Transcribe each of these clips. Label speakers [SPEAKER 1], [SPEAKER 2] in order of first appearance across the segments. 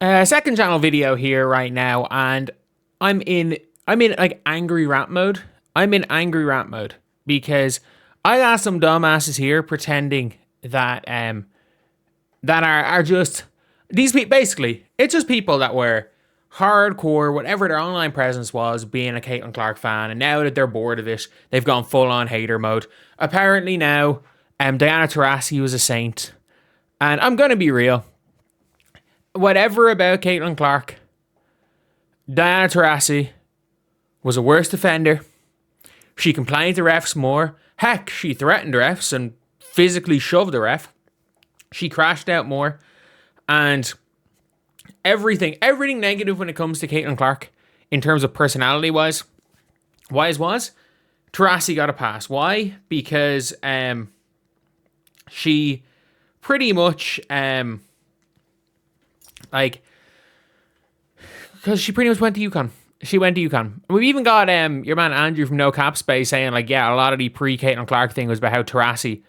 [SPEAKER 1] Second channel video here right now, and I'm in like angry rant mode. I'm in angry rant mode because I got some dumbasses here pretending that that are just these people. Basically, it's just people that were hardcore, whatever their online presence was, being a Caitlin Clark fan, and now that they're bored of it, they've gone full on hater mode. Apparently now, Diana Taurasi was a saint, and I'm gonna be real. Whatever about Caitlin Clark, Diana Taurasi was a worse defender. She complained to refs more. Heck, she threatened the refs and physically shoved the ref. She crashed out more. And everything negative when it comes to Caitlin Clark in terms of personality-wise was Taurasi got a pass. Why? Because she pretty much because she pretty much went to UConn. She went to UConn. We've even got your man Andrew from No Cap Space saying like, yeah, a lot of the pre-Caitlin Clark thing was about how Taurasi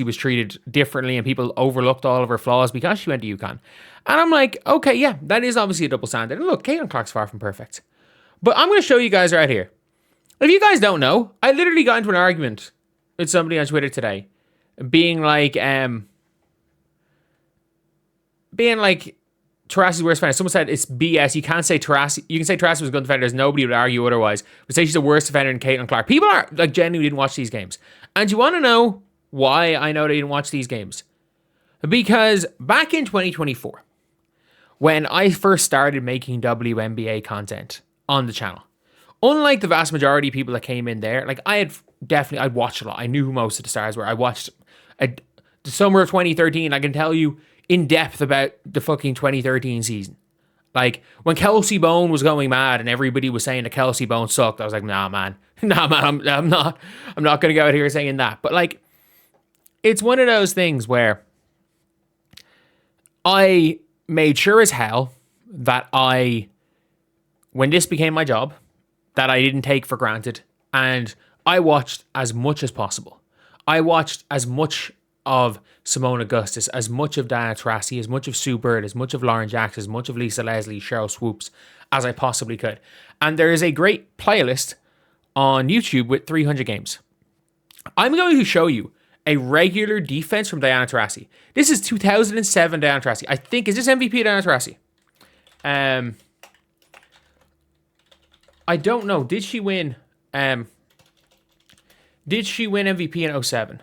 [SPEAKER 1] was treated differently and people overlooked all of her flaws because she went to UConn. And I'm like, okay, yeah, that is obviously a double standard. And look, Caitlin Clark's far from perfect. But I'm going to show you guys right here. If you guys don't know, I literally got into an argument with somebody on Twitter today, being like Taurasi's worst defender. Someone said it's BS. You can't say Taurasi. You can say Taurasi was a good defender. There's nobody would argue otherwise. But say she's a worse defender than Caitlin Clark. People are like genuinely didn't watch these games. And you want to know why I know they didn't watch these games? Because back in 2024, when I first started making WNBA content on the channel, unlike the vast majority of people that came in there, like I'd watched a lot. I knew who most of the stars were. I watched the summer of 2013. I can tell you in depth about the fucking 2013 season. Like when Kelsey Bone was going mad and everybody was saying that Kelsey Bone sucked, I was like, nah, man, I'm not gonna go out here saying that. But like, it's one of those things where I made sure as hell that when this became my job, that I didn't take for granted, and I watched as much as possible. I watched as much of Simone Augustus, as much of Diana Taurasi, as much of Sue Bird, as much of Lauren Jackson, as much of Lisa Leslie, Cheryl Swoops, as I possibly could. And there is a great playlist on YouTube with 300 games. I'm going to show you a regular defense from Diana Taurasi. This is 2007 Diana Taurasi. I think, is this MVP Diana Taurasi? I don't know. Did she win MVP in 07?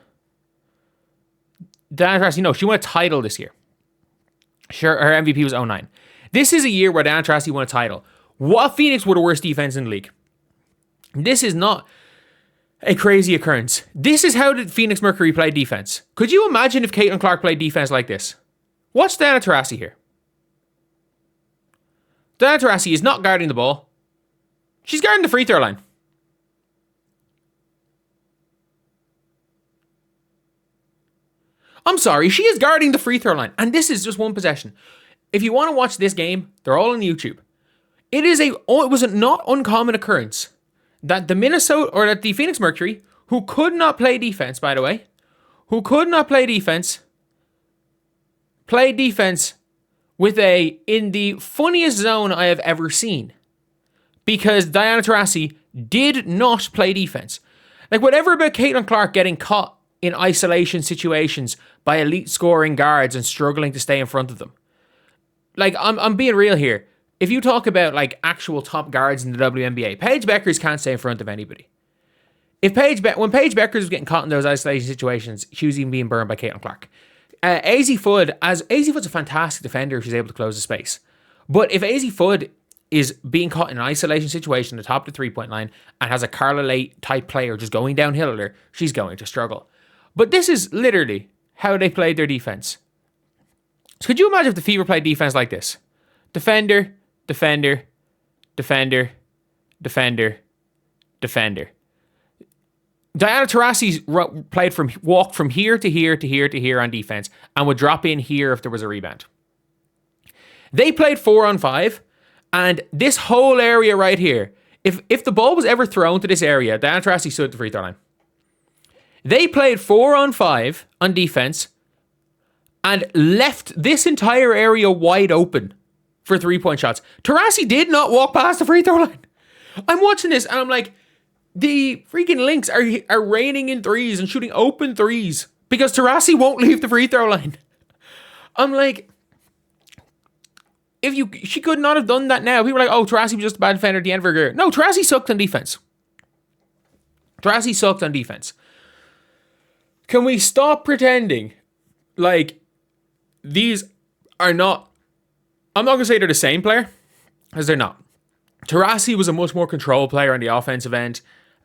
[SPEAKER 1] Diana Taurasi, no, she won a title this year. Sure, her MVP was 09. This is a year where Diana Taurasi won a title. What Phoenix were the worst defense in the league? This is not a crazy occurrence. This is how did Phoenix Mercury play defense. Could you imagine if Caitlin Clark played defense like this? Watch Diana Taurasi here. Diana Taurasi is not guarding the ball. She's guarding the free throw line. I'm sorry, she is guarding the free throw line. And this is just one possession. If you want to watch this game, they're all on YouTube. It was a not uncommon occurrence that the Phoenix Mercury, who could not play defense, by the way, played defense in the funniest zone I have ever seen. Because Diana Taurasi did not play defense. Like, whatever about Caitlin Clark getting caught in isolation situations by elite scoring guards and struggling to stay in front of them. Like, I'm being real here. If you talk about, like, actual top guards in the WNBA, Paige Bueckers can't stay in front of anybody. When Paige Bueckers was getting caught in those isolation situations, she was even being burned by Caitlin Clark. Azzi Fudd a fantastic defender if she's able to close the space. But if Azzi Fudd is being caught in an isolation situation at the top of the three-point line and has a Carla Late type player just going downhill at her, she's going to struggle. But this is literally how they played their defense. So could you imagine if the Fever played defense like this? Defender, defender, defender, defender, defender. Diana Taurasi walked from here to here to here to here on defense and would drop in here if there was a rebound. They played 4-on-5, and this whole area right here, if the ball was ever thrown to this area, Diana Taurasi stood at the free throw line. They played 4-on-5 on defense, and left this entire area wide open for 3-point shots. Taurasi did not walk past the free throw line. I'm watching this and I'm like, the freaking Lynx are raining in threes and shooting open threes because Taurasi won't leave the free throw line. I'm like, she could not have done that now. People are like, oh, Taurasi was just a bad defender at the end of her career. No, Taurasi sucked on defense. Taurasi sucked on defense. Can we stop pretending like these are not... I'm not going to say they're the same player, because they're not. Taurasi was a much more controlled player on the offensive end.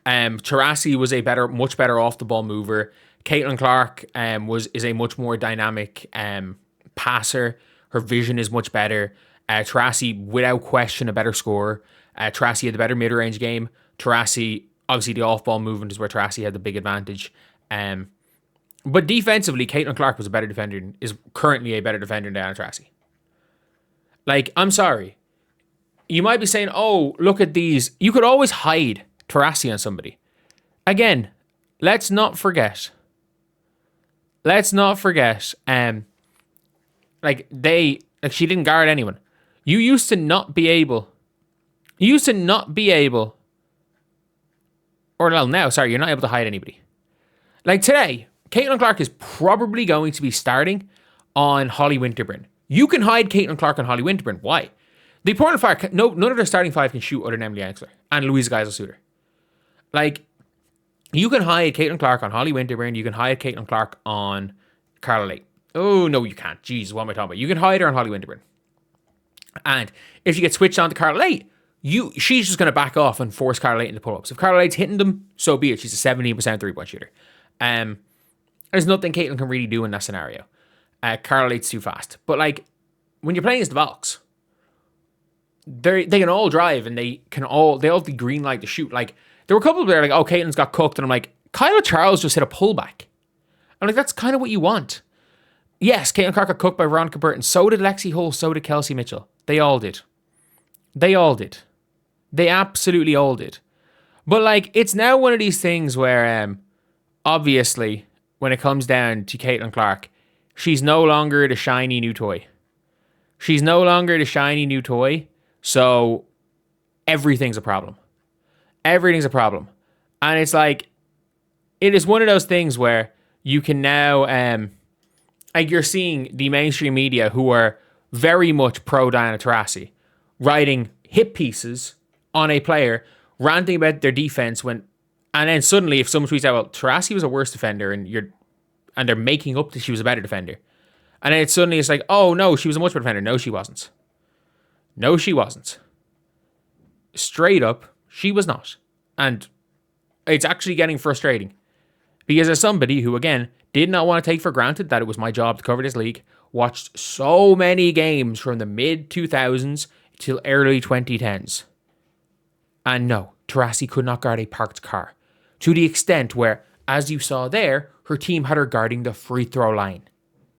[SPEAKER 1] Taurasi was much better off the ball mover. Caitlin Clark is a much more dynamic passer. Her vision is much better. Taurasi, without question, a better scorer. Taurasi had the better mid-range game. Taurasi, obviously the off-ball movement is where Taurasi had the big advantage. But defensively, Caitlin Clark was a better defender, is currently a better defender than Diana Taurasi. Like, I'm sorry. You might be saying, oh, look at these. You could always hide Taurasi on somebody. Again, let's not forget. She didn't guard anyone. You used to not be able. Or no, now, sorry, you're not able to hide anybody. Like today, Caitlin Clark is probably going to be starting on Holly Winterburn. You can hide Caitlin Clark on Holly Winterburn. Why? The Portland Fire, none of their starting five can shoot other than Emily Ensler and Louisa Geisel-Suter. Like, you can hide Caitlin Clark on Holly Winterburn. You can hide Caitlin Clark on Carla Lake. Oh, no, you can't. Jesus, what am I talking about? You can hide her on Holly Winterburn. And if you get switched on to Carla Lake, she's just going to back off and force Carla Lake into pull-ups. If Carla Lake's hitting them, so be it. She's a 17% three-point shooter. There's nothing Caitlin can really do in that scenario. Carla Lake's too fast. But, like, when you're playing against the Valks, they can all drive and they all have the green light to shoot. Like, there were a couple there like, oh, Caitlin's got cooked. And I'm like, Kyla Charles just hit a pullback. I'm like, that's kind of what you want. Yes, Caitlin Clark got cooked by Veronica Burton. So did Lexi Hull. So did Kelsey Mitchell. They all did. They absolutely all did. But, like, it's now one of these things where, obviously, when it comes down to Caitlin Clark, she's no longer the shiny new toy. So everything's a problem. And it's like, it is one of those things where you can now, like you're seeing the mainstream media who are very much pro Diana Taurasi writing hit pieces on a player, ranting about their defense and then suddenly if someone tweets out, well, Taurasi was a worse defender and they're making up that she was a better defender. And then it's like, oh no, she was a much better defender. No, she wasn't. Straight up, she was not. And it's actually getting frustrating. Because as somebody who, again, did not want to take for granted that it was my job to cover this league, watched so many games from the mid-2000s till early 2010s. And no, Taurasi could not guard a parked car. To the extent where, as you saw there, her team had her guarding the free throw line.